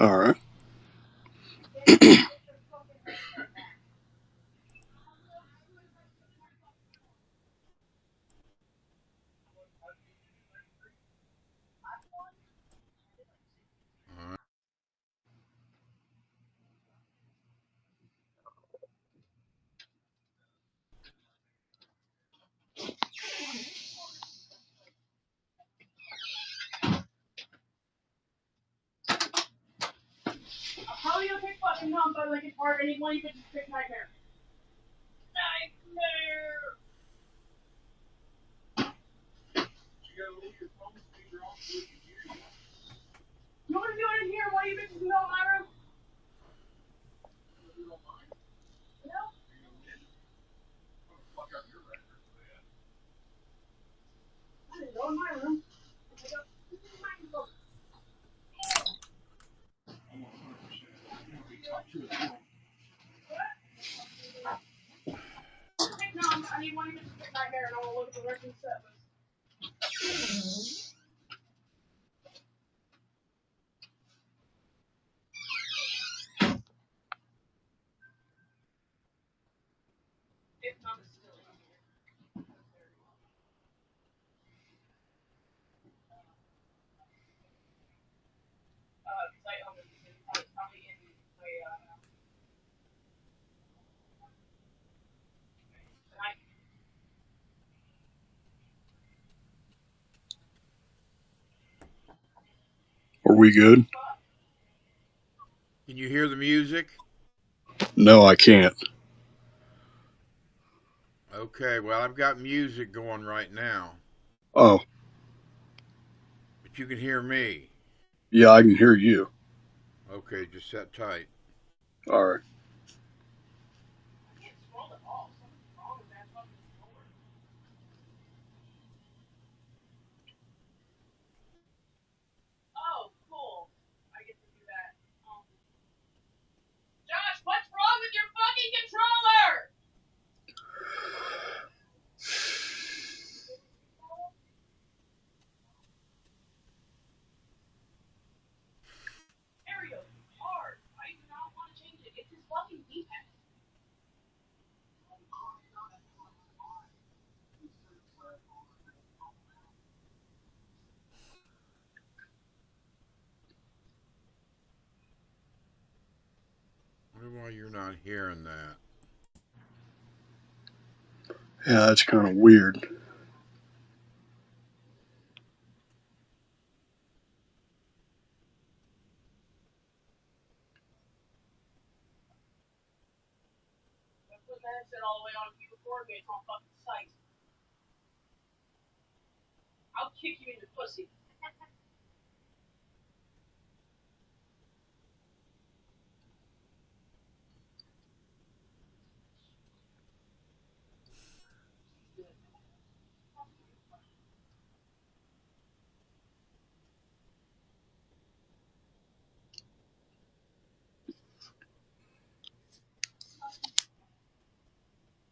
All right. All right. How are you pick fucking Tom by Lincoln Park and anyone you could just pick Nightmare? Nightmare! You want to do it in here? Why you bitches do that in my room? No? I didn't go in my room. I go, this is my room. Pick Tom. I need one of you to pick Nightmare and I want to look at the rest of the set list. If Tom is still in here. Because I own it. It's probably in my, Are we good? Can you hear the music? No, I can't. Okay, well, I've got music going right now, Oh, but you can hear me. yeah, I can hear you. Okay, just set tight. All right. I can't scroll at all. Something's wrong with that fucking controller. Oh, cool. I get to do that. Josh, what's wrong with your fucking controller? Mario, hard. I do not want to change it. It's his fucking D-pad. I wonder why you're not hearing that. Yeah, that's kind of weird. I put the headset all the way on if you record me. It's on fucking site. I'll kick you in the pussy.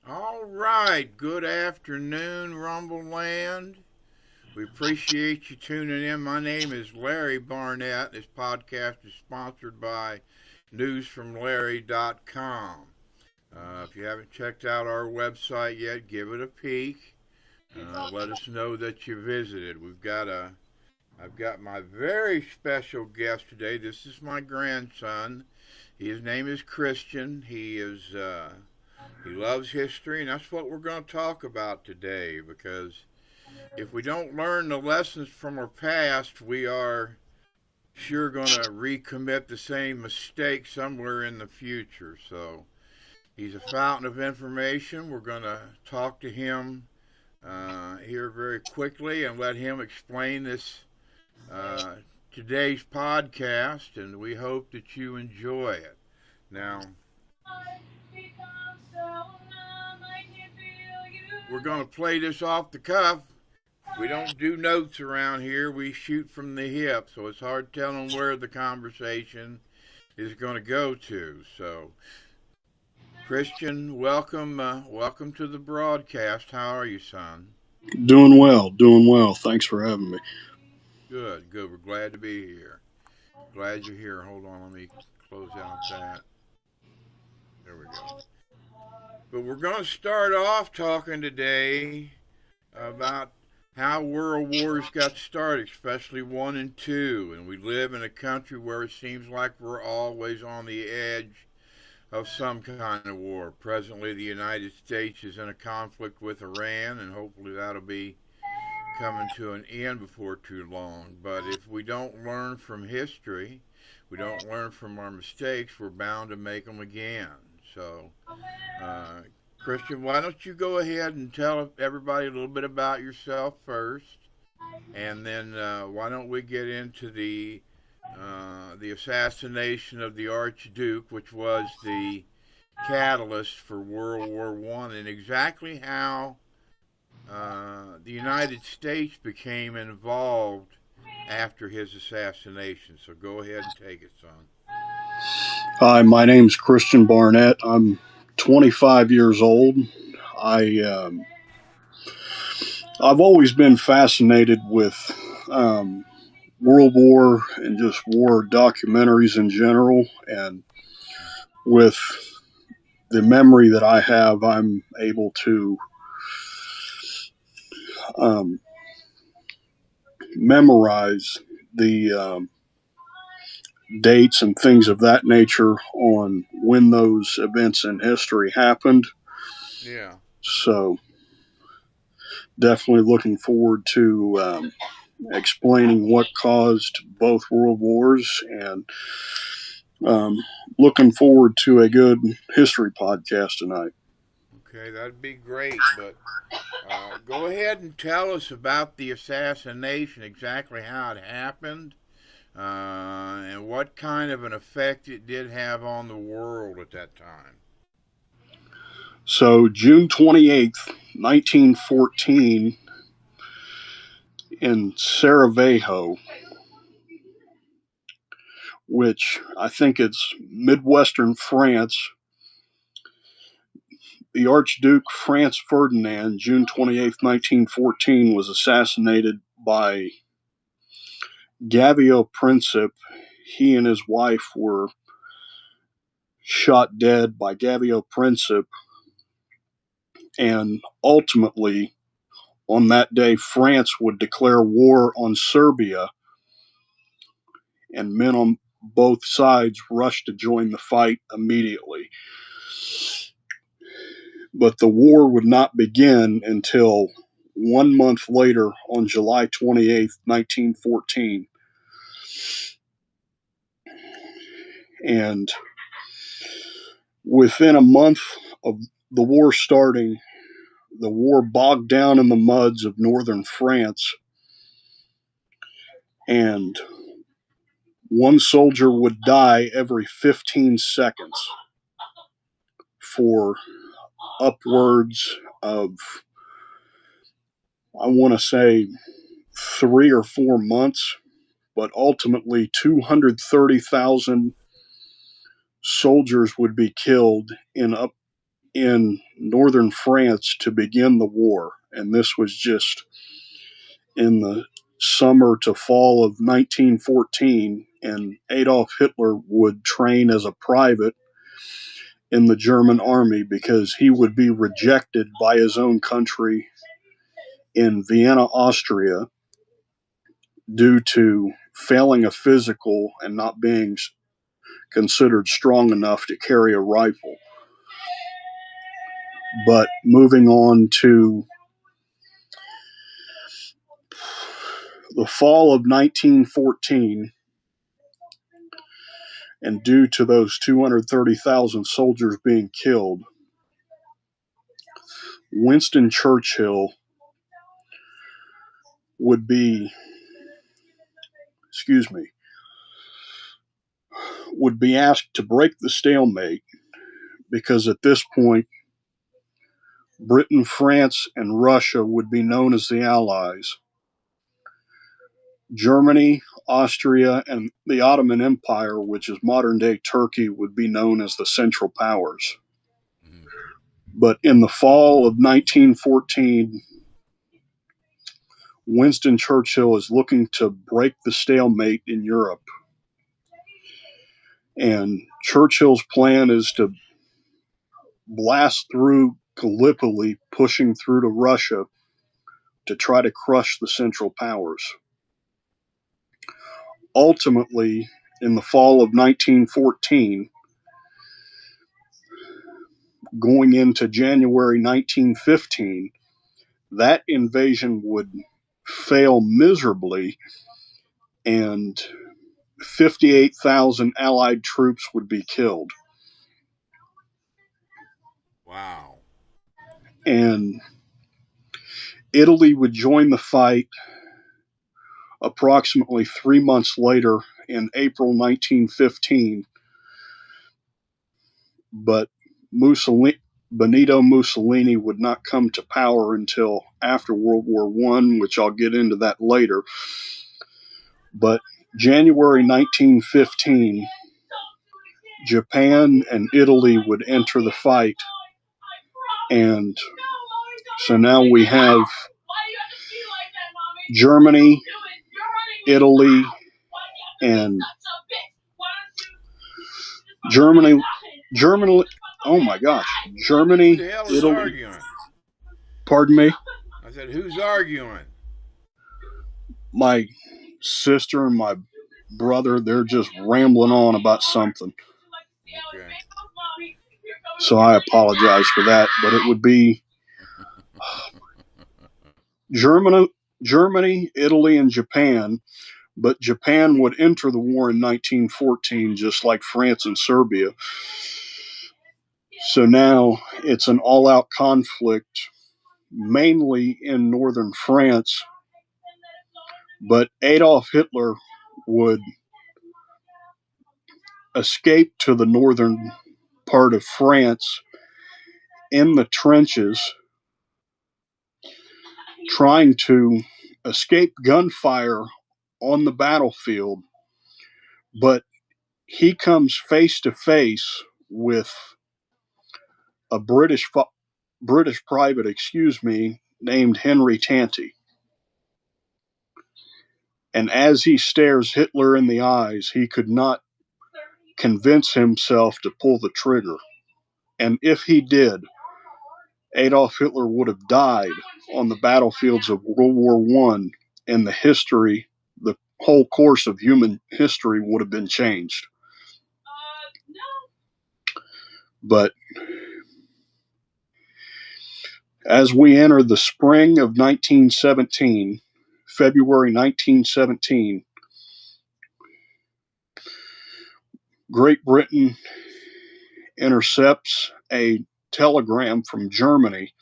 All right, good afternoon, Rumble Land. We appreciate you tuning in. My name is Larry Barnett. This podcast is sponsored by newsfromlarry.com. If you haven't checked out our website yet, give it a peek. Let us know that you visited. I've got my very special guest today. This is my grandson. His name is Christian. He loves history, and that's what we're going to talk about today. Because if we don't learn the lessons from our past, we are sure going to recommit the same mistake somewhere in the future. So he's a fountain of information. We're going to talk to him here very quickly and let him explain this today's podcast, and we hope that you enjoy it. Now, we're going to play this off the cuff. We don't do notes around here. We shoot from the hip, so it's hard telling where the conversation is going to go to. So, Christian, welcome to the broadcast. How are you, son? Doing well. Doing well. Thanks for having me. Good. We're glad to be here. Glad you're here. Hold on, let me close out that. There we go. But we're going to start off talking today about how world wars got started, especially one and two. And we live in a country where it seems like we're always on the edge of some kind of war. Presently, the United States is in a conflict with Iran, and hopefully that'll be coming to an end before too long. But if we don't learn from history, we don't learn from our mistakes, we're bound to make them again. So, Christian, why don't you go ahead and tell everybody a little bit about yourself first, and then why don't we get into the assassination of the Archduke, which was the catalyst for World War One, and exactly how the United States became involved after his assassination. So go ahead and take it, son. Hi, my name's Christian Barnett. I'm 25 years old. I've always been fascinated with World War and just war documentaries in general. And with the memory that I have, I'm able to memorize the dates and things of that nature on when those events in history happened. Yeah. So definitely looking forward to explaining what caused both world wars, and looking forward to a good history podcast tonight. Okay, that'd be great. But go ahead and tell us about the assassination, exactly how it happened, and what kind of an effect it did have on the world at that time. So, June 28th, 1914, in Sarajevo, which I think it's Midwestern France, the Archduke Franz Ferdinand, June 28th, 1914, was assassinated by Gavio Princip. He and his wife were shot dead by Gavio Princip, and ultimately, on that day, France would declare war on Serbia, and men on both sides rushed to join the fight immediately. But the war would not begin until 1 month later, on July 28th, 1914. And within a month of the war starting, the war bogged down in the muds of northern France, and one soldier would die every 15 seconds for upwards of, I want to say, 3 or 4 months, but ultimately 230,000 soldiers would be killed in northern France to begin the war. And this was just in the summer to fall of 1914, and Adolf Hitler would train as a private in the German army because he would be rejected by his own country in Vienna, Austria, due to failing a physical and not being considered strong enough to carry a rifle. But moving on to the fall of 1914, and due to those 230,000 soldiers being killed, Winston Churchill would be, would be asked to break the stalemate, because at this point, Britain, France, and Russia would be known as the Allies. Germany, Austria, and the Ottoman Empire, which is modern day Turkey, would be known as the Central Powers. Mm-hmm. But in the fall of 1914, Winston Churchill is looking to break the stalemate in Europe And Churchill's plan is to blast through Gallipoli, pushing through to Russia to try to crush the Central Powers. Ultimately, in the fall of 1914, going into January 1915, that invasion would fail miserably, and 58,000 Allied troops would be killed. Wow. And Italy would join the fight approximately 3 months later in April 1915, but Benito Mussolini would not come to power until after World War I, which I'll get into that later. But January 1915, Japan and Italy would enter the fight. And so now we have Germany, Italy, and Germany, oh my gosh, Germany, Who the hell is Italy. arguing? Pardon me? I said, who's arguing? My sister and my brother, they're just rambling on about something. Okay. So I apologize for that, but it would be Germany, Italy, and Japan. But Japan would enter the war in 1914, just like France and Serbia. So now it's an all-out conflict, mainly in northern France. But Adolf Hitler would escape to the northern part of France in the trenches, trying to escape gunfire on the battlefield. But he comes face to face with a British private, named Henry Tanty. And as he stares Hitler in the eyes, he could not convince himself to pull the trigger. And if he did, Adolf Hitler would have died on the battlefields of World War I, and the whole course of human history would have been changed. But as we enter the spring of 1917, February 1917, Great Britain intercepts a telegram from Germany,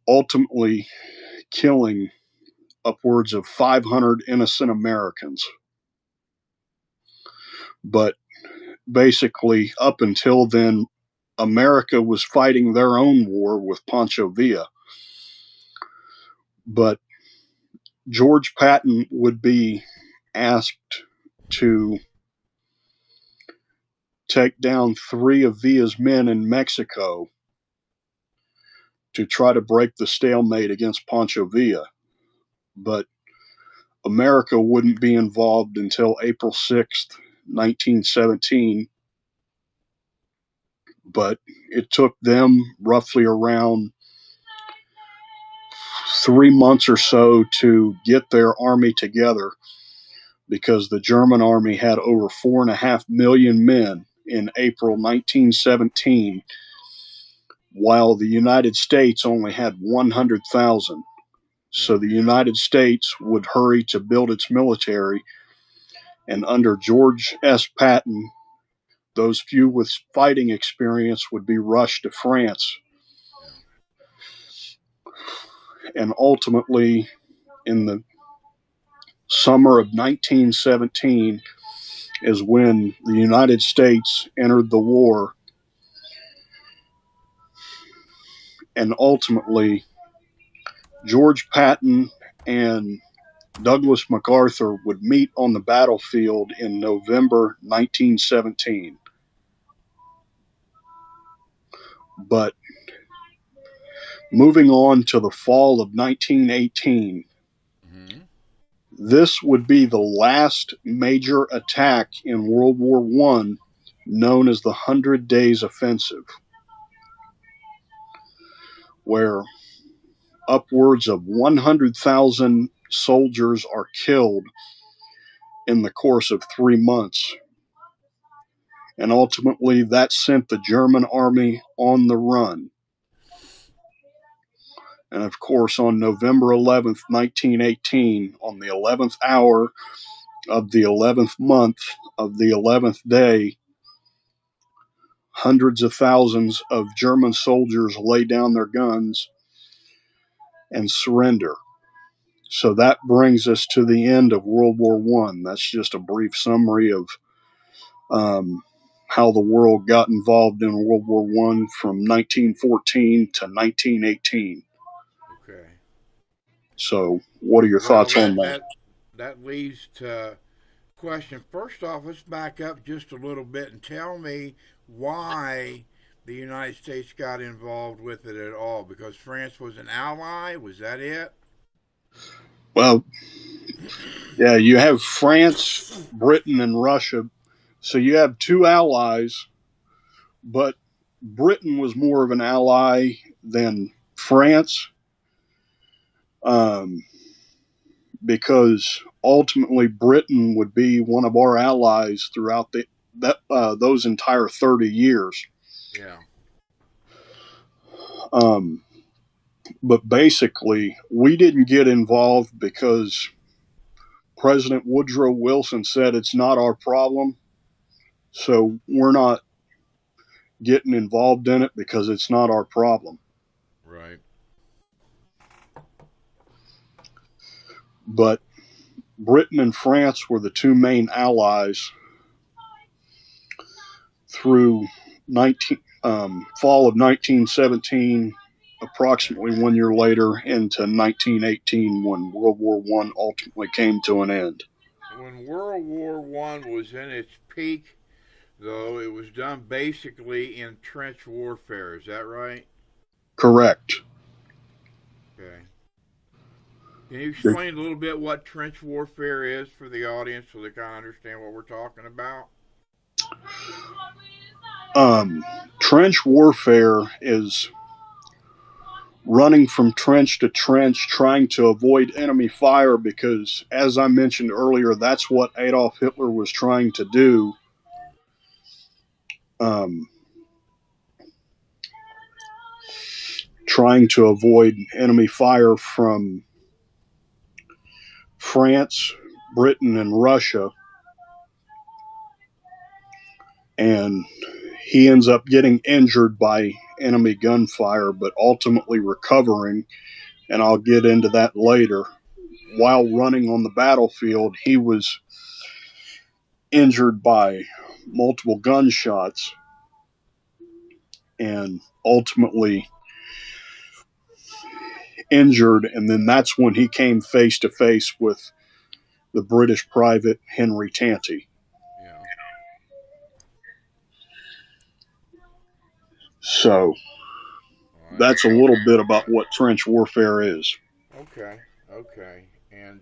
ultimately killing upwards of 500 innocent Americans. But basically, up until then, America was fighting their own war with Pancho Villa. But George Patton would be asked to take down 3 of Villa's men in Mexico to try to break the stalemate against Pancho Villa. But America wouldn't be involved until April 6th, 1917. But it took them roughly around 3 months or so to get their army together, because the German army had over 4.5 million men in April 1917, while the United States only had 100,000. So the United States would hurry to build its military, and under George S. Patton, those few with fighting experience would be rushed to France. And ultimately, in the summer of 1917 is when the United States entered the war, and ultimately George Patton and Douglas MacArthur would meet on the battlefield in November 1917. But moving on to the fall of 1918, This would be the last major attack in World War I, known as the 100 Days Offensive, where upwards of 100,000 soldiers are killed in the course of 3 months. And ultimately, that sent the German army on the run. And of course, on November 11th, 1918, on the 11th hour of the 11th month of the 11th day, hundreds of thousands of German soldiers lay down their guns and surrender. So that brings us to the end of World War I. That's just a brief summary of how the world got involved in World War I from 1914 to 1918. Okay. So, what are your thoughts on that? That leads to question. First off, let's back up just a little bit and tell me why the United States got involved with it at all. Because France was an ally? Was that it? Well, yeah, you have France, Britain, and Russia. So you have two allies, but Britain was more of an ally than France, because ultimately Britain would be one of our allies throughout those entire 30 years. Yeah. But basically, we didn't get involved because President Woodrow Wilson said it's not our problem. So we're not getting involved in it because it's not our problem. Right. But Britain and France were the two main allies through fall of 1917, approximately 1 year later, into 1918 when World War I ultimately came to an end. When World War I was in its peak, though, it was done basically in trench warfare. Is that right? Correct. Okay. Can you explain a little bit what trench warfare is for the audience so they kind of understand what we're talking about? Trench warfare is running from trench to trench, trying to avoid enemy fire because, as I mentioned earlier, that's what Adolf Hitler was trying to do. Trying to avoid enemy fire from France, Britain, and Russia. And he ends up getting injured by enemy gunfire, but ultimately recovering, and I'll get into that later. While running on the battlefield, he was injured by multiple gunshots and ultimately injured, and then that's when he came face to face with the British private Henry Tanty. Yeah. So that's a little bit about what trench warfare is. Okay. And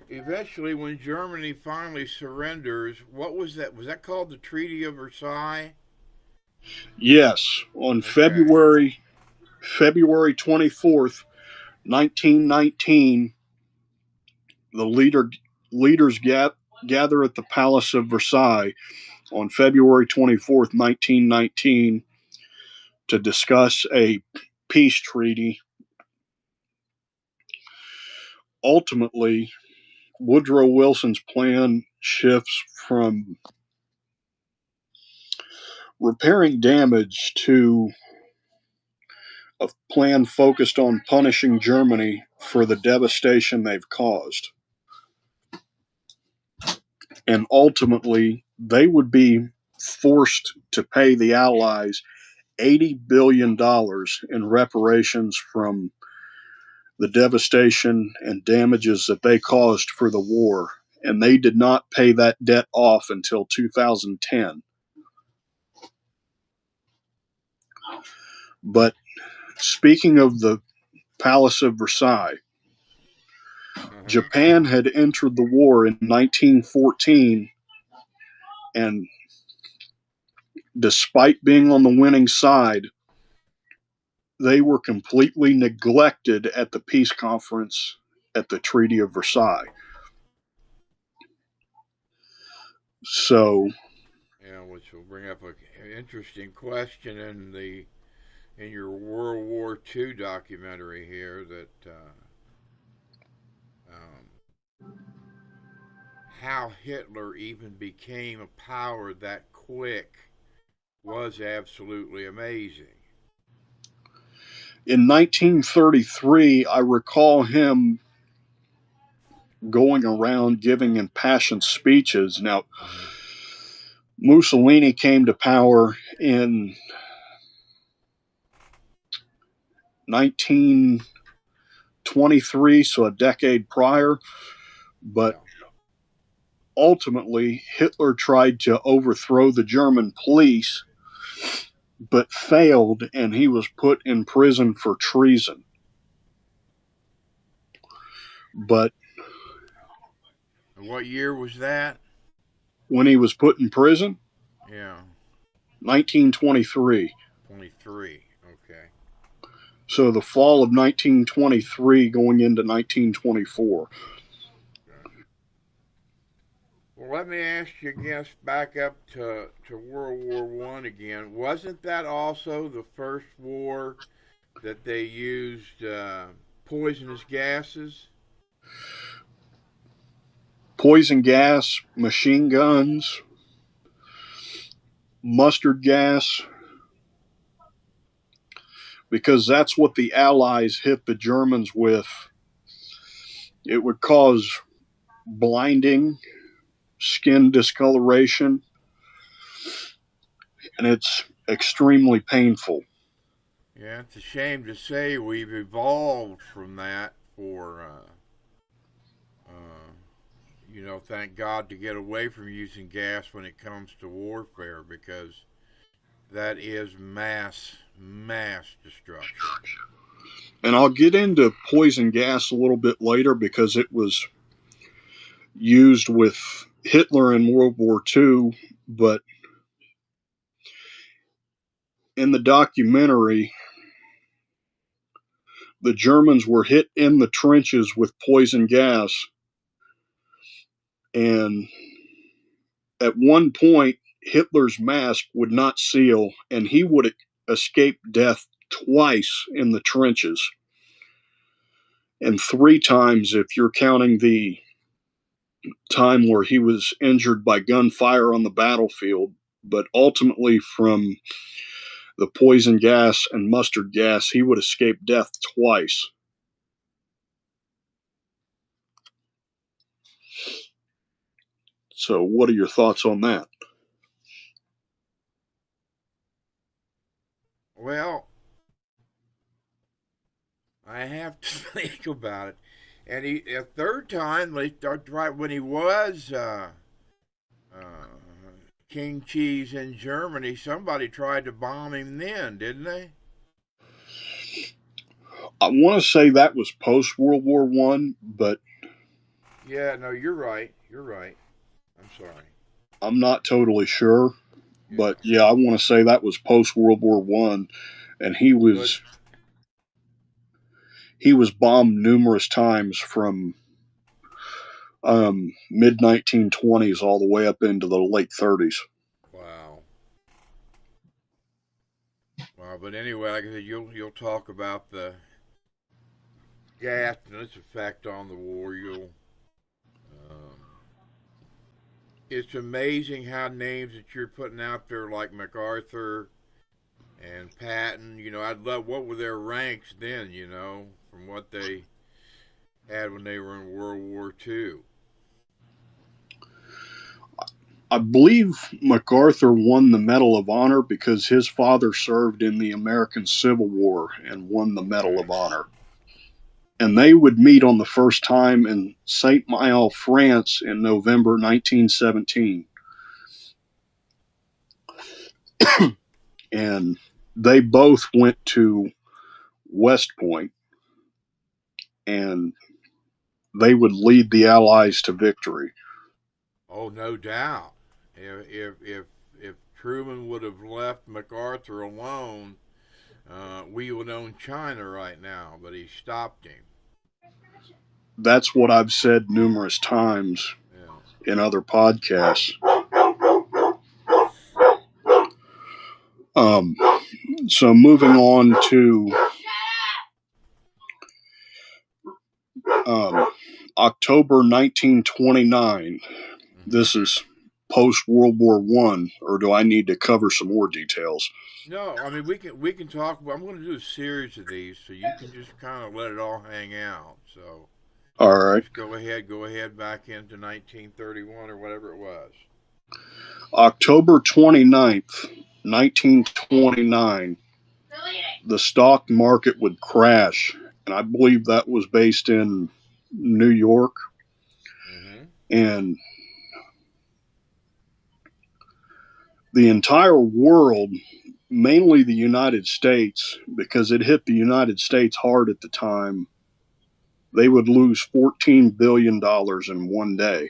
eventually, when Germany finally surrenders, what was that? Was that called the Treaty of Versailles? Yes, on February 24th, 1919, the leaders gather at the Palace of Versailles on February 24th, 1919, to discuss a peace treaty. Ultimately, Woodrow Wilson's plan shifts from repairing damage to a plan focused on punishing Germany for the devastation they've caused. And ultimately, they would be forced to pay the Allies $80 billion in reparations from the devastation and damages that they caused for the war. And they did not pay that debt off until 2010. But speaking of the Palace of Versailles, Japan had entered the war in 1914, and despite being on the winning side, they were completely neglected at the peace conference at the Treaty of Versailles. So, yeah, which will bring up an interesting question in your World War II documentary here that how Hitler even became a power that quick was absolutely amazing. in 1933, I recall him going around giving impassioned speeches. Now, Mussolini came to power in 1923, so a decade prior, but ultimately Hitler tried to overthrow the German police but failed, and he was put in prison for treason. But what year was that? When he was put in prison? Yeah. 1923. 23, okay. So the fall of 1923 going into 1924. Well, let me ask you, I guess, back up to World War I again. Wasn't that also the first war that they used poisonous gases? Poison gas, machine guns, mustard gas, because that's what the Allies hit the Germans with. It would cause blinding, skin discoloration, and it's extremely painful. Yeah, it's a shame to say we've evolved from that for, thank God to get away from using gas when it comes to warfare, because that is mass destruction. And I'll get into poison gas a little bit later because it was used with Hitler in World War II, but in the documentary, the Germans were hit in the trenches with poison gas, and at one point, Hitler's mask would not seal, and he would escape death twice in the trenches, and 3 times if you're counting the time where he was injured by gunfire on the battlefield. But ultimately, from the poison gas and mustard gas, he would escape death twice. So, what are your thoughts on that? Well, I have to think about it. And a third time, right when he was King Cheese in Germany, somebody tried to bomb him then, didn't they? I want to say that was post World War I, but yeah, no, you're right. You're right. I'm sorry. I'm not totally sure. Yeah. But yeah, I want to say that was post World War I, and he was bombed numerous times from mid 1920s all the way up into the late 30s. Wow. Wow, but anyway, like I said, you'll talk about the gas and its effect on the war. It's amazing how names that you're putting out there, like MacArthur and Patton. I'd love, what were their ranks then? From what they had when they were in World War II. I believe MacArthur won the Medal of Honor because his father served in the American Civil War and won the Medal of Honor. And they would meet on the first time in Saint-Malo, France in November 1917. And they both went to West Point. And they would lead the Allies to victory. Oh, no doubt. If Truman would have left MacArthur alone, we would own China right now, but he stopped him. That's what I've said numerous times in other podcasts. So moving on to October 1929. This is post World War I, or do I need to cover some more details? No, I mean we can talk. I'm going to do a series of these, so you can just kind of let it all hang out. So, all right, just go ahead back into 1931 or whatever it was. October 29th, 1929. The stock market would crash, and I believe that was based in New York. Mm-hmm. And the entire world, mainly the United States, because it hit the United States hard at the time, they would lose $14 billion in one day.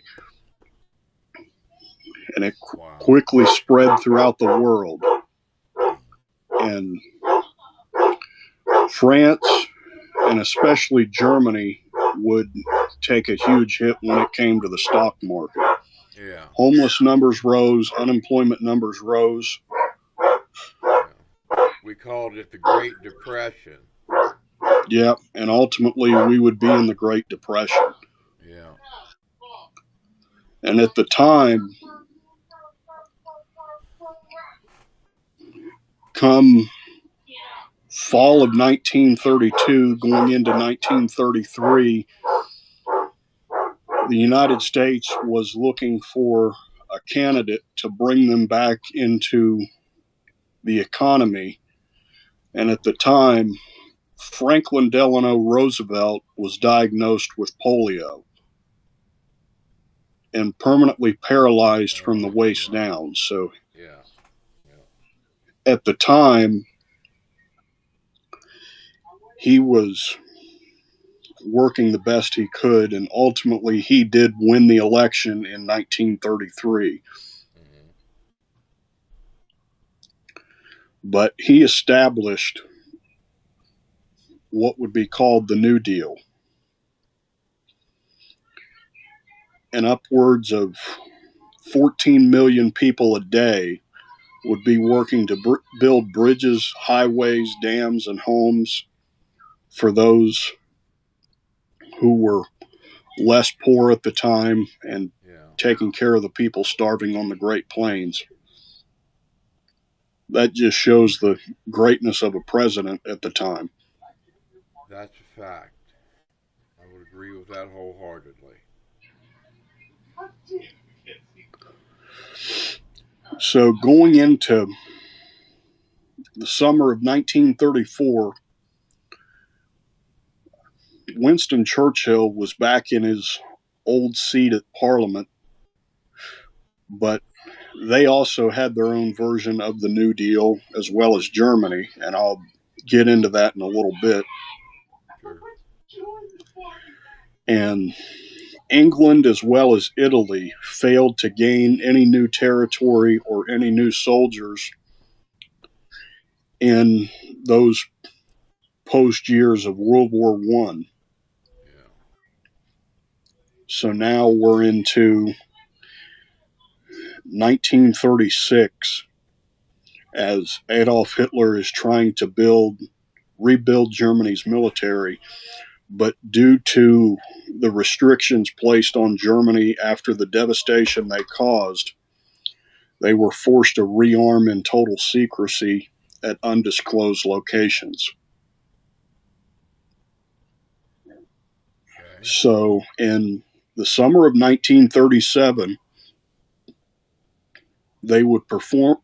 And it quickly spread throughout the world. And France, and especially Germany, would take a huge hit when it came to the stock market. Yeah. Homeless numbers rose, unemployment numbers rose. Yeah. We called it the Great Depression. Yeah, and ultimately we would be in the Great Depression. Yeah. And at the time, come fall of 1932, going into 1933, the United States was looking for a candidate to bring them back into the economy. And at the time, Franklin Delano Roosevelt was diagnosed with polio and permanently paralyzed from the waist down. So at the time, he was working the best he could, and ultimately he did win the election in 1933. Mm-hmm. But he established what would be called the New Deal. And upwards of 14 million people a day would be working to build bridges, highways, dams, and homes for those who were less poor at the time and taking care of the people starving on the Great Plains. That just shows the greatness of a president at the time. That's a fact. I would agree with that wholeheartedly. So going into the summer of 1934, Winston Churchill was back in his old seat at Parliament, but they also had their own version of the New Deal, as well as Germany, and I'll get into that in a little bit. Sure. And England, as well as Italy, failed to gain any new territory or any new soldiers in those post years of World War I. Yeah. So now we're into 1936, as Adolf Hitler is trying to rebuild Germany's military, but due to the restrictions placed on Germany after the devastation they caused, they were forced to rearm in total secrecy at undisclosed locations. Okay. So in the summer of 1937, they would perform,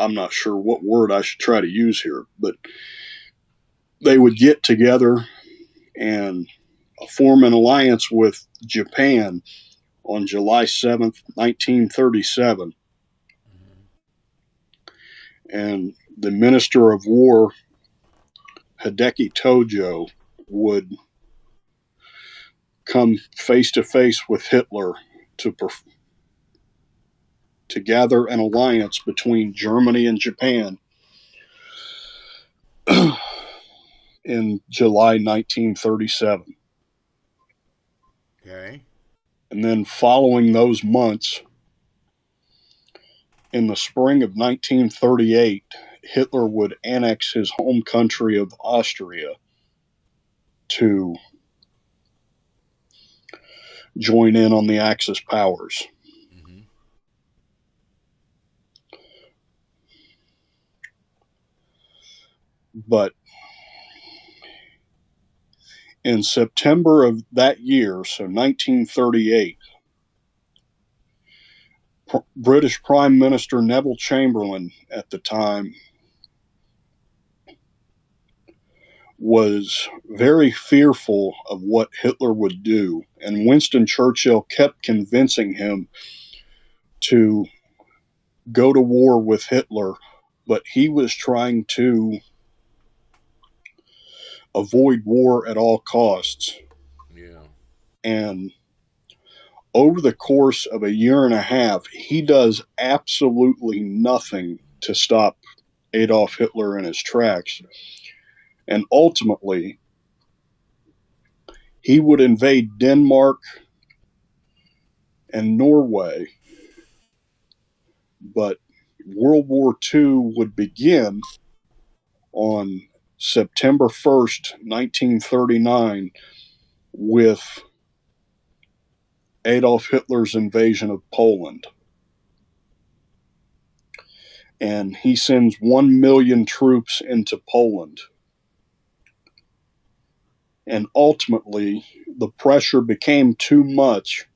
I'm not sure what word I should try to use here, but they would get together and form an alliance with Japan on July 7th, 1937. Mm-hmm. And the Minister of War Hideki Tojo would come face to face with Hitler to gather an alliance between Germany and Japan in July 1937. Okay. And then following those months, in the spring of 1938, Hitler would annex his home country of Austria to join in on the Axis powers. Mm-hmm. But in September of that year, so 1938, British Prime Minister Neville Chamberlain at the time was very fearful of what Hitler would do, and Winston Churchill kept convincing him to go to war with Hitler, but he was trying to avoid war at all costs. Yeah. And over the course of a year and a half, he does absolutely nothing to stop Adolf Hitler in his tracks. And ultimately, he would invade Denmark and Norway. But World War II would begin on September 1st, 1939, with Adolf Hitler's invasion of Poland. And he sends 1 million troops into Poland. And ultimately, the pressure became too much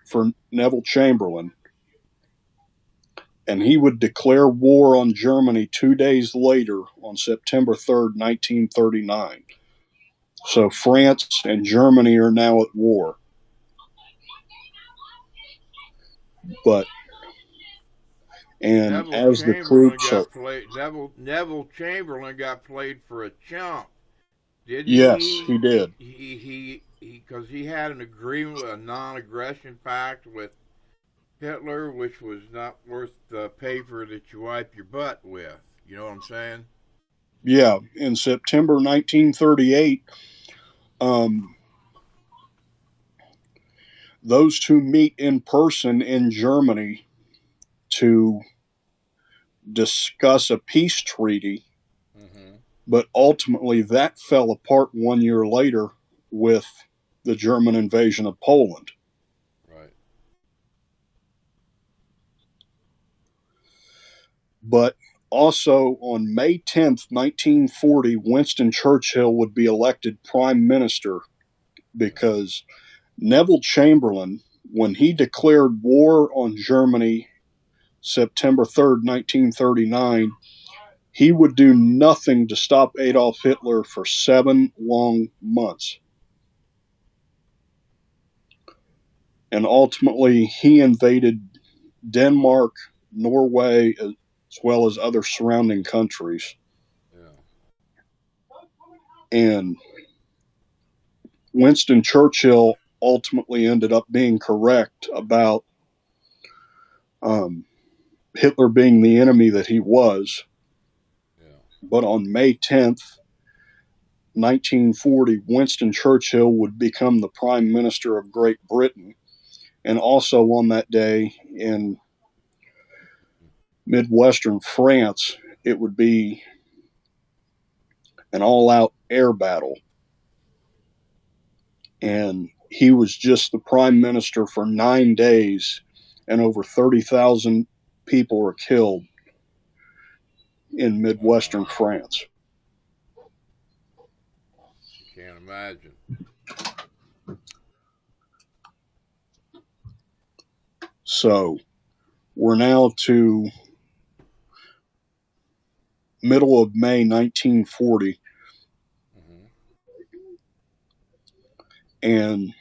for Neville Chamberlain, and he would declare war on Germany 2 days later on September 3rd, 1939. So France and Germany are now at war. But and Neville as the troops are, Neville Chamberlain got played for a chump, didn't yes, he? he did. Because he had an agreement, a non-aggression pact with Hitler, which was not worth the paper that you wipe your butt with. You know what I'm saying? Yeah, in September 1938, those two meet in person in Germany to discuss a peace treaty, but ultimately that fell apart 1 year later with the German invasion of Poland. Right. But also on May 10th, 1940, Winston Churchill would be elected prime minister because Neville Chamberlain, when he declared war on Germany September 3rd, 1939, he would do nothing to stop Adolf Hitler for 7 long months. And ultimately, he invaded Denmark, Norway, as well as other surrounding countries. Yeah. And Winston Churchill ultimately ended up being correct about Hitler being the enemy that he was. Yeah. But on May 10th, 1940, Winston Churchill would become the Prime Minister of Great Britain. And also on that day in Midwestern France, it would be an all-out air battle. And he was just the Prime Minister for 9 days, and over 30,000 people were killed in Midwestern France. Can't imagine. So we're now to middle of May 1940, and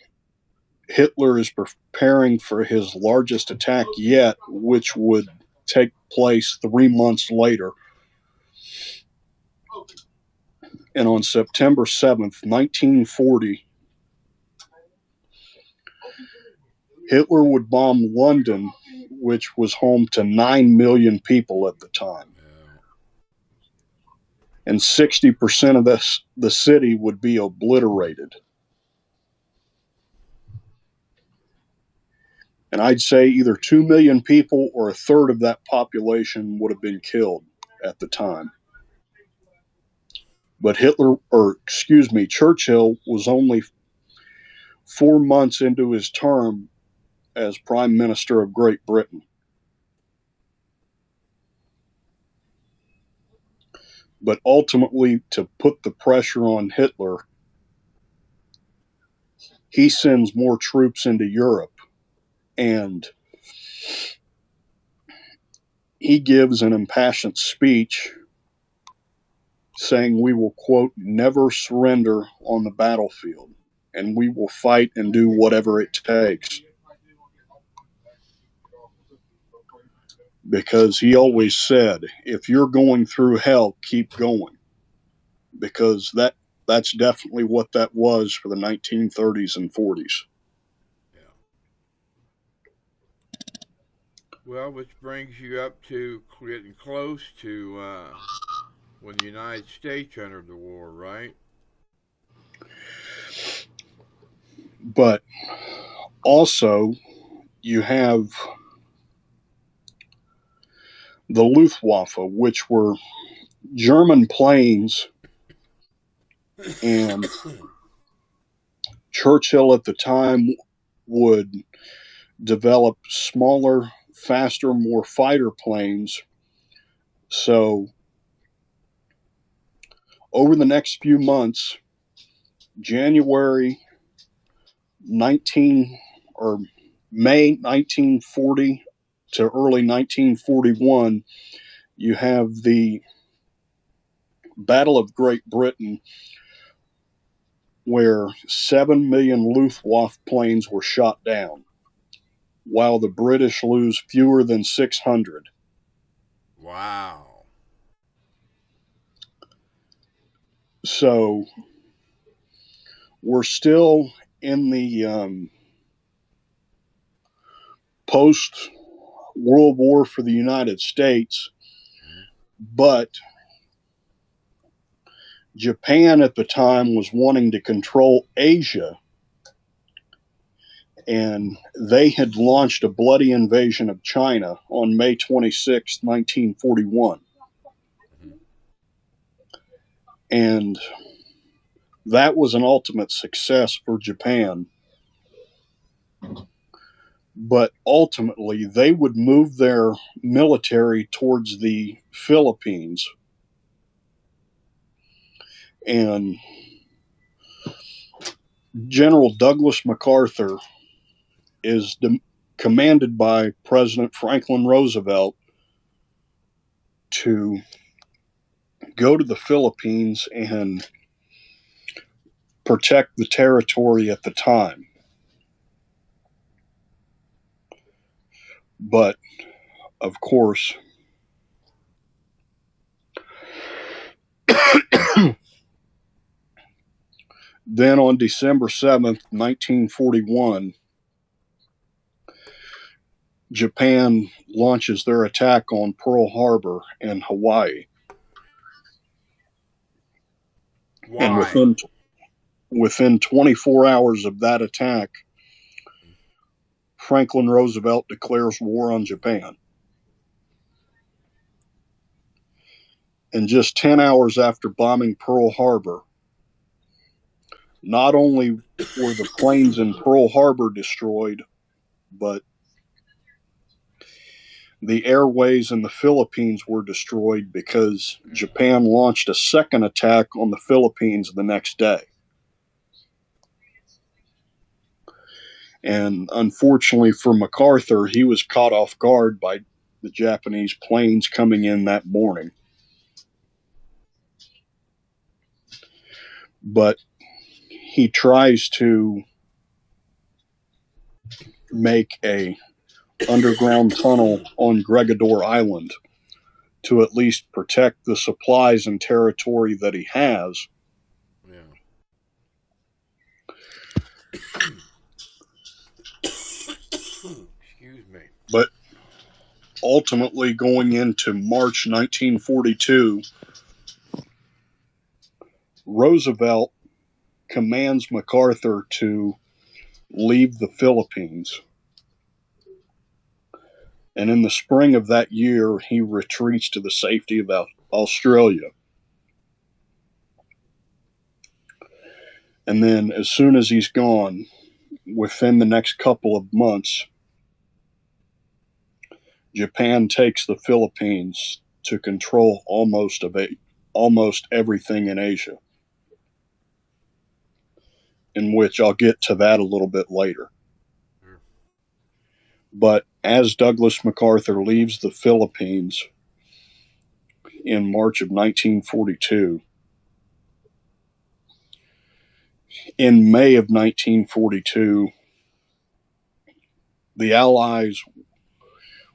Hitler is preparing for his largest attack yet, which would take place 3 months later. And on September 7th, 1940, Hitler would bomb London, which was home to 9 million people at the time. And 60% of the city would be obliterated. And I'd say either 2 million people or a third of that population would have been killed at the time. But Churchill was only 4 months into his term as Prime Minister of Great Britain. But ultimately, to put the pressure on Hitler, he sends more troops into Europe, and he gives an impassioned speech saying we will, quote, never surrender on the battlefield, and we will fight and do whatever it takes. Because he always said, if you're going through hell, keep going. Because that's definitely what that was for the 1930s and 40s. Yeah. Well, which brings you up to getting close to when the United States entered the war, right? But also, you have the Luftwaffe, which were German planes, and Churchill at the time would develop smaller, faster, more fighter planes. So over the next few months, May 1940 to early 1941, you have the Battle of Great Britain, where 7 million Luftwaffe planes were shot down, while the British lose fewer than 600. Wow. So we're still in the post-World War for the United States, but Japan at the time was wanting to control Asia, and they had launched a bloody invasion of China on May 26, 1941. And that was an ultimate success for Japan. But ultimately, they would move their military towards the Philippines. And General Douglas MacArthur is commanded by President Franklin Roosevelt to go to the Philippines and protect the territory at the time. But, of course, then on December 7th, 1941, Japan launches their attack on Pearl Harbor and Hawaii. Why? And within 24 hours of that attack, Franklin Roosevelt declares war on Japan. And just 10 hours after bombing Pearl Harbor, not only were the planes in Pearl Harbor destroyed, but the airways in the Philippines were destroyed because Japan launched a second attack on the Philippines the next day. And unfortunately for MacArthur, he was caught off guard by the Japanese planes coming in that morning. But he tries to make a underground tunnel on Gregador Island to at least protect the supplies and territory that he has. Excuse me. But ultimately, going into March 1942, Roosevelt commands MacArthur to leave the Philippines. And in the spring of that year, he retreats to the safety of Australia. And then, as soon as he's gone, within the next couple of months, Japan takes the Philippines to control almost everything in Asia, in which I'll get to that a little bit later. Sure. But as Douglas MacArthur leaves the Philippines in March of 1942, in May of 1942, the Allies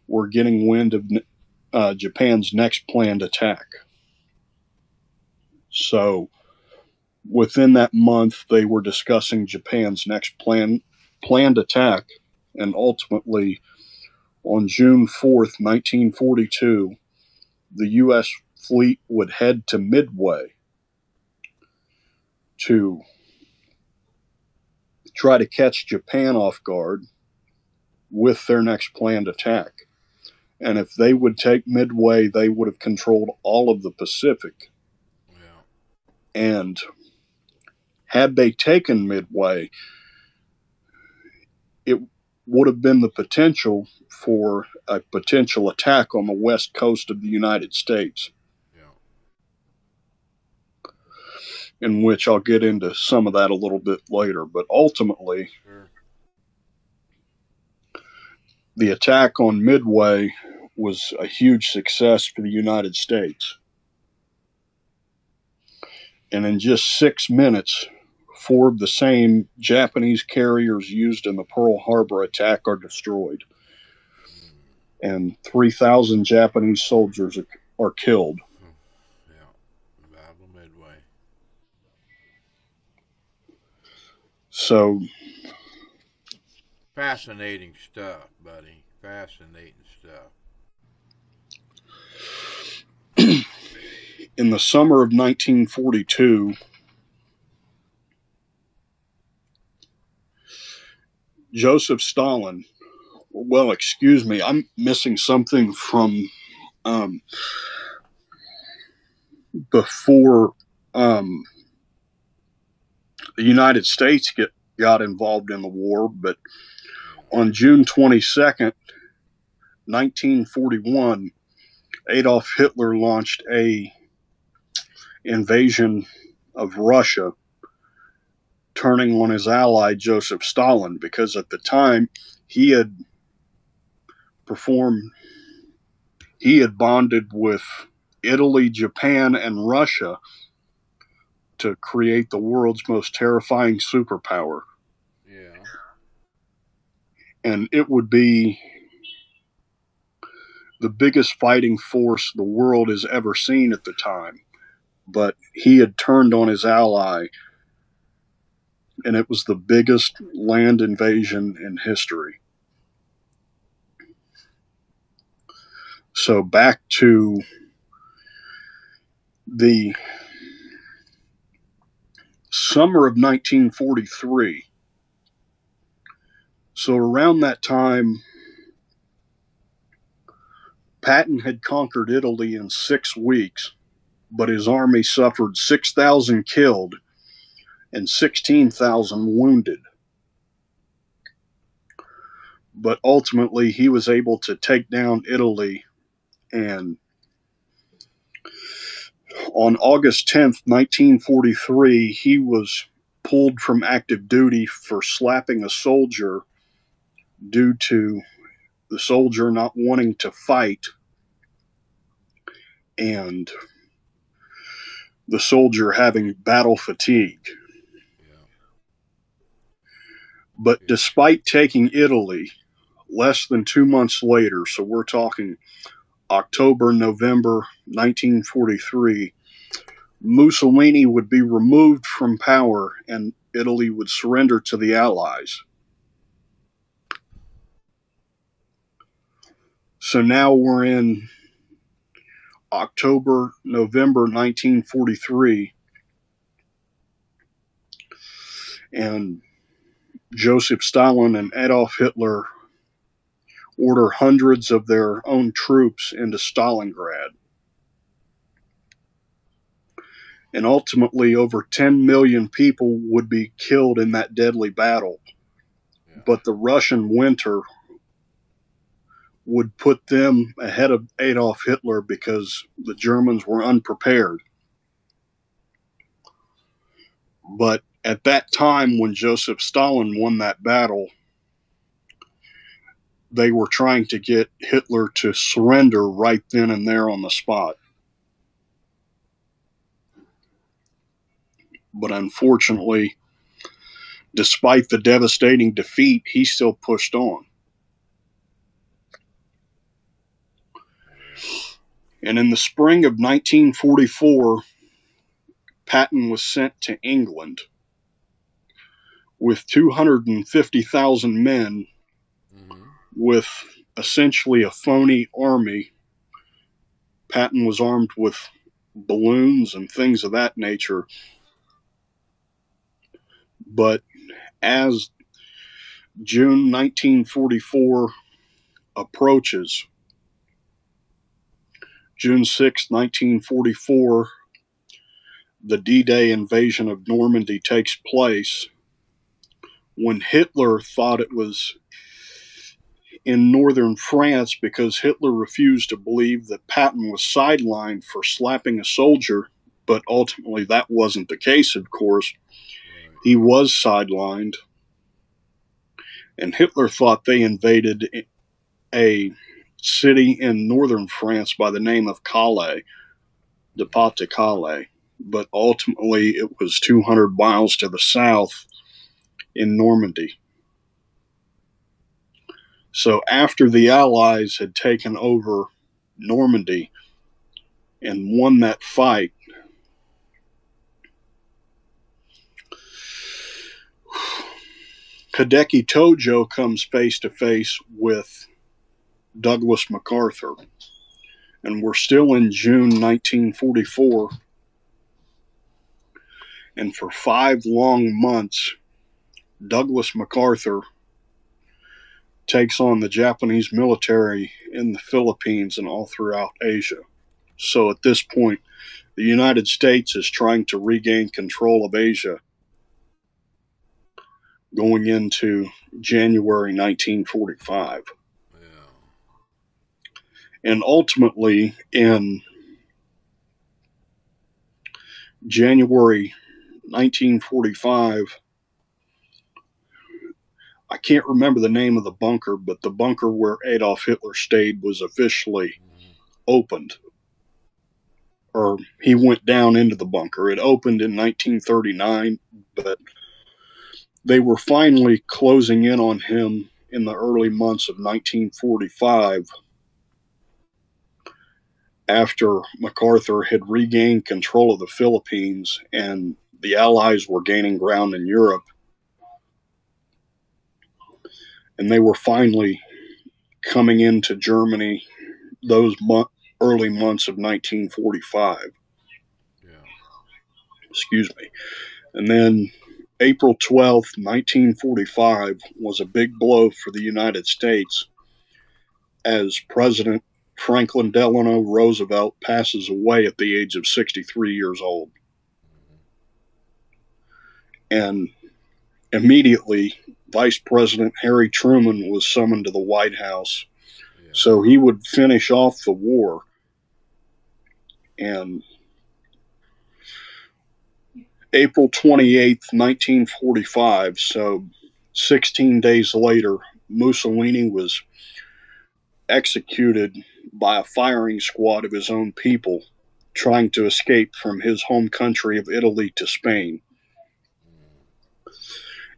were getting wind of Japan's next planned attack. So within that month, they were discussing Japan's next planned attack, and ultimately, on June 4th, 1942, the U.S. fleet would head to Midway to try to catch Japan off guard with their next planned attack. And if they would take Midway, they would have controlled all of the Pacific. Yeah. And had they taken Midway, it would have been the potential for a potential attack on the west coast of the United States. Yeah. In which I'll get into some of that a little bit later. But ultimately, Sure. the attack on Midway was a huge success for the United States. And in just 6 minutes, 4 of the same Japanese carriers used in the Pearl Harbor attack are destroyed. And 3,000 Japanese soldiers are killed. Yeah. Battle of Midway. So, fascinating stuff, buddy. Fascinating stuff. in the summer of 1942, Joseph Stalin, well, excuse me, I'm missing something from before the United States got involved in the war, but on June 22nd, 1941, Adolf Hitler launched a invasion of Russia, turning on his ally Joseph Stalin, because at the time he had bonded with Italy, Japan, and Russia to create the world's most terrifying superpower. Yeah. And it would be the biggest fighting force the world has ever seen at the time. But he had turned on his ally, and it was the biggest land invasion in history. So back to the summer of 1943. So around that time, Patton had conquered Italy in 6 weeks, but his army suffered 6,000 killed and 16,000 wounded. But ultimately, he was able to take down Italy, and on August 10th, 1943, he was pulled from active duty for slapping a soldier due to the soldier not wanting to fight and the soldier having battle fatigue. Yeah. But despite taking Italy, less than 2 months later, so we're talking October, November 1943, Mussolini would be removed from power and Italy would surrender to the Allies. So now we're in October, November 1943, and Joseph Stalin and Adolf Hitler order hundreds of their own troops into Stalingrad. And ultimately, over 10 million people would be killed in that deadly battle. Yeah. But the Russian winter would put them ahead of Adolf Hitler because the Germans were unprepared. But at that time, when Joseph Stalin won that battle, they were trying to get Hitler to surrender right then and there on the spot. But unfortunately, despite the devastating defeat, he still pushed on. And in the spring of 1944, Patton was sent to England with 250,000 men, with essentially a phony army. Patton was armed with balloons and things of that nature. But as June 1944 approaches, June 6, 1944, the D-Day invasion of Normandy takes place. When Hitler thought it was in northern France because Hitler refused to believe that Patton was sidelined for slapping a soldier, but ultimately that wasn't the case, of course. He was sidelined, and Hitler thought they invaded a city in northern France by the name of Calais, the Pas-de-Calais, but ultimately it was 200 miles to the south in Normandy. So after the Allies had taken over Normandy and won that fight, Hideki Tojo comes face to face with Douglas MacArthur. And we're still in June 1944. And for 5 long months, Douglas MacArthur takes on the Japanese military in the Philippines and all throughout Asia. So at this point, the United States is trying to regain control of Asia going into January 1945. And ultimately, in January 1945, I can't remember the name of the bunker, but the bunker where Adolf Hitler stayed was officially opened. Or he went down into the bunker. It opened in 1939, but they were finally closing in on him in the early months of 1945 after MacArthur had regained control of the Philippines and the Allies were gaining ground in Europe. And they were finally coming into Germany those early months of 1945. Yeah. Excuse me. And then April 12th, 1945 was a big blow for the United States as President Franklin Delano Roosevelt passes away at the age of 63 years old. And immediately, Vice President Harry Truman was summoned to the White House so he would finish off the war. And April 28th, 1945, so 16 days later, Mussolini was executed by a firing squad of his own people trying to escape from his home country of Italy to Spain.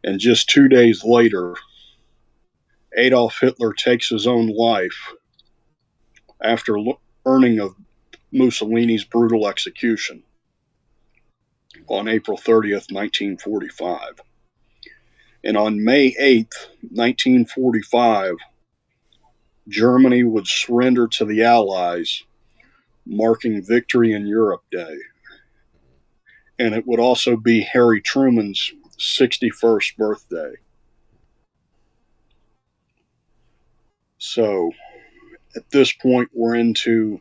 And just 2 days later, Adolf Hitler takes his own life after learning of Mussolini's brutal execution. on April 30th, 1945. And on May 8th, 1945, Germany would surrender to the Allies, marking Victory in Europe Day. And it would also be Harry Truman's 61st birthday. So at this point, we're into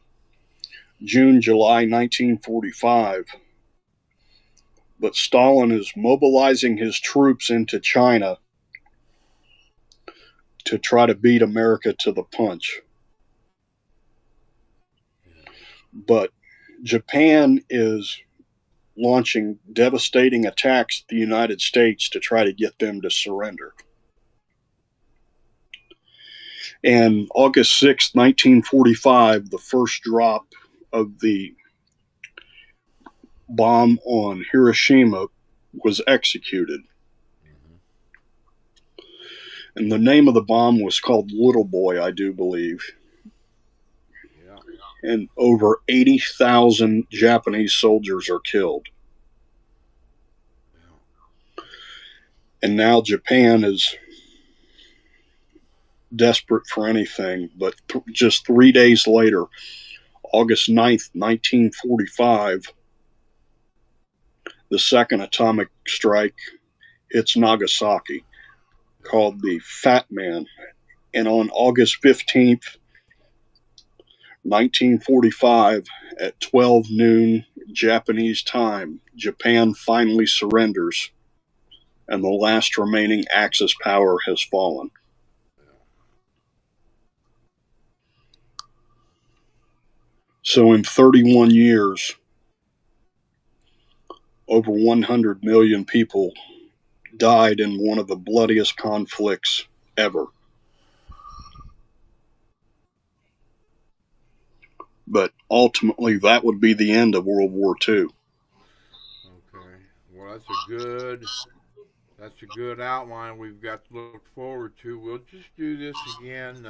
June, July 1945. But Stalin is mobilizing his troops into China to try to beat America to the punch. But Japan is launching devastating attacks at the United States to try to get them to surrender. And August 6, 1945, the first drop of the bomb on Hiroshima was executed. And the name of the bomb was called Little Boy, I do believe. Yeah. And over 80,000 Japanese soldiers are killed. Yeah. And now Japan is desperate for anything. But just 3 days later, August 9th, 1945, the second atomic strike hits Nagasaki, called the Fat Man. And on August 15th, 1945, at 12 noon Japanese time, Japan finally surrenders, and the last remaining Axis power has fallen. So in 31 years, over 100 million people died in one of the bloodiest conflicts ever. But ultimately, that would be the end of World War II. Okay. Well, that's a good outline we've got to look forward to. We'll just do this again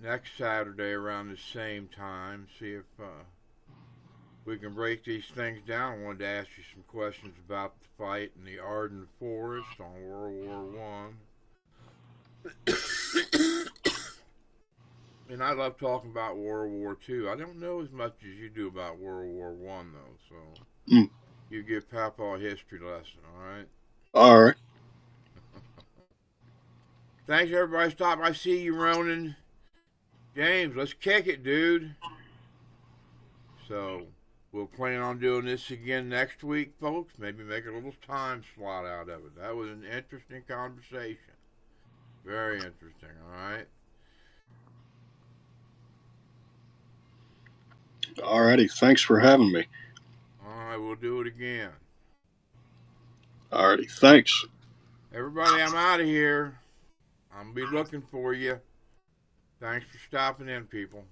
next Saturday around the same time. See if we can break these things down. I wanted to ask you some questions about the fight in the Ardennes Forest on World War I. And I love talking about World War II. I don't know as much as you do about World War I, though. So you give Papa a history lesson, all right? All right. Thanks, everybody. Stop. I see you, Ronan. James, let's kick it, dude. So we'll plan on doing this again next week, folks. Maybe make a little time slot out of it. That was an interesting conversation. Very interesting, all right? All righty. Thanks for having me. All right, we'll do it again. All righty. Thanks. Everybody, I'm out of here. I'm going to be looking for you. Thanks for stopping in, people.